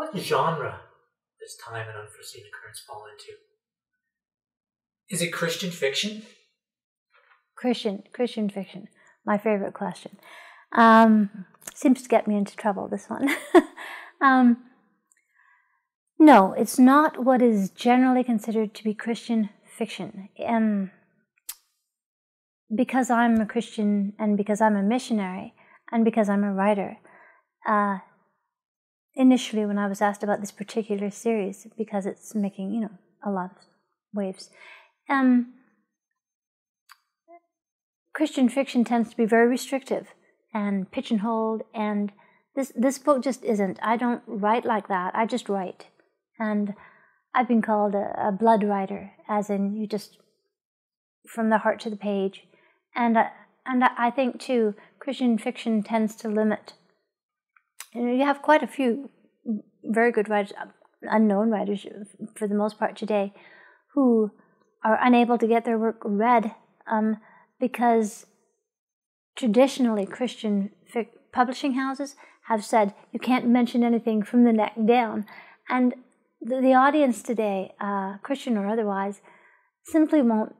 What genre does Time and Unforeseen Occurrence fall into? Is it Christian fiction? Christian fiction. My favorite question. Seems to get me into trouble, this one. No, it's not what is generally considered to be Christian fiction. Because I'm a Christian and because I'm a missionary and because I'm a writer, initially when I was asked about this particular series, because it's making, a lot of waves, Christian fiction tends to be very restrictive and pigeonholed, and this book just isn't. I don't write like that. I just write. And I've been called a blood writer, as in you just, from the heart to the page. And I think, too, Christian fiction tends to limit. You have quite a few very good writers, unknown writers for the most part today, who are unable to get their work read because traditionally Christian publishing houses have said you can't mention anything from the neck down. And the audience today, Christian or otherwise, simply won't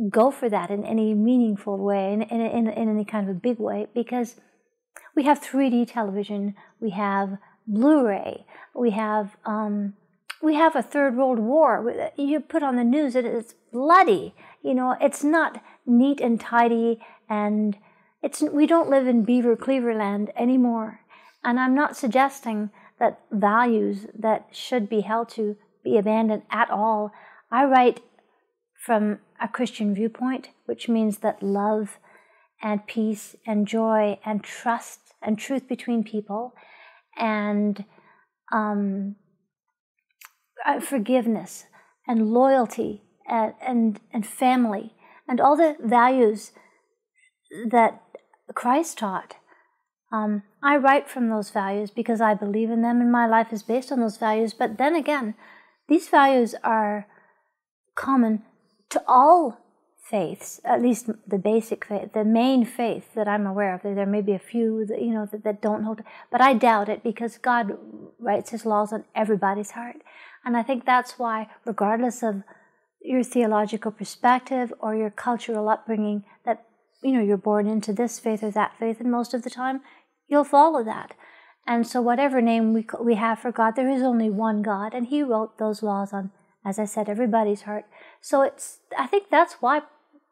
go for that in any meaningful way, in any kind of a big way, because we have 3D television, we have Blu-ray, we have a Third World War. You put on the news, it's bloody. It's not neat and tidy, and we don't live in Beaver Cleaverland anymore. And I'm not suggesting that values that should be held to be abandoned at all. I write from a Christian viewpoint, which means that love and peace and joy and trust and truth between people and forgiveness and loyalty and family and all the values that Christ taught. I write from those values because I believe in them and my life is based on those values. But then again, these values are common to all faiths, at least the basic faith, the main faith that I'm aware of. There may be a few that don't hold, but I doubt it, because God writes His laws on everybody's heart. And I think that's why, regardless of your theological perspective or your cultural upbringing, that you're born into this faith or that faith, and most of the time you'll follow that. And so whatever name we have for God, there is only one God, and He wrote those laws on, as I said, everybody's heart. So I think that's why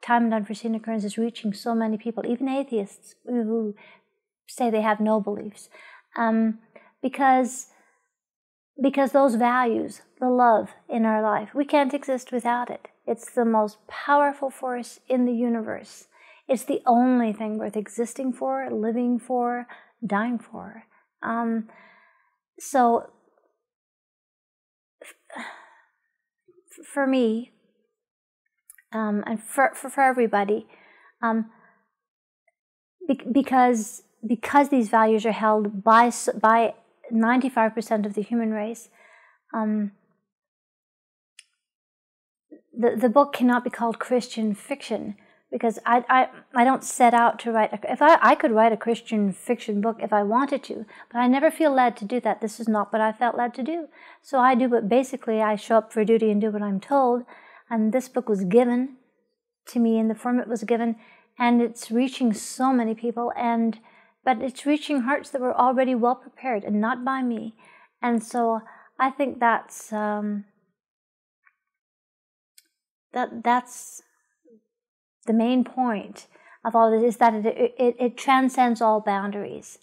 Time and Unforeseen Occurrence is reaching so many people, even atheists who say they have no beliefs, because those values, the love in our life, we can't exist without it. It's the most powerful force in the universe. It's the only thing worth existing for, living for, dying for. So for me, and for everybody, because these values are held by 95% of the human race, the book cannot be called Christian fiction, because I don't set out to write. If I could write a Christian fiction book if I wanted to, but I never feel led to do that. This is not what I felt led to do. So I do, but basically I show up for duty and do what I'm told. And this book was given to me in the form it was given, and it's reaching so many people. But it's reaching hearts that were already well prepared, and not by me. And so I think that's the main point of all this, is that it transcends all boundaries.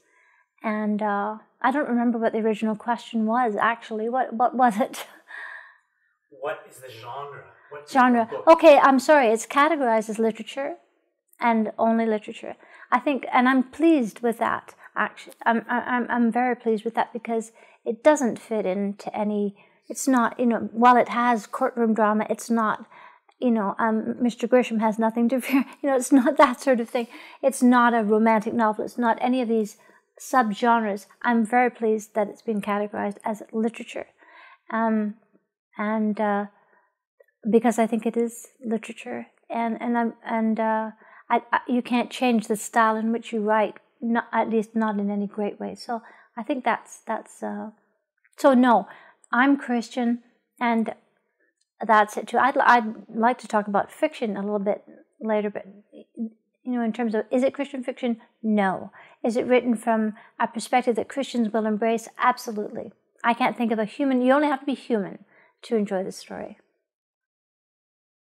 And I don't remember what the original question was, actually. What was it? What is the genre? Genre. Okay, I'm sorry. It's categorized as literature, and only literature. I think, and I'm pleased with that. Actually, I'm very pleased with that, because it doesn't fit into any. It's not, while it has courtroom drama, it's not. Mr. Grisham has nothing to fear. It's not that sort of thing. It's not a romantic novel. It's not any of these subgenres. I'm very pleased that it's been categorized as literature, and because I think it is literature, and you can't change the style in which you write, at least not in any great way. So I think that's So no, I'm Christian, and that's it too. I'd like to talk about fiction a little bit later, but in terms of, is it Christian fiction? No. Is it written from a perspective that Christians will embrace? Absolutely. I can't think of a human. You only have to be human to enjoy this story.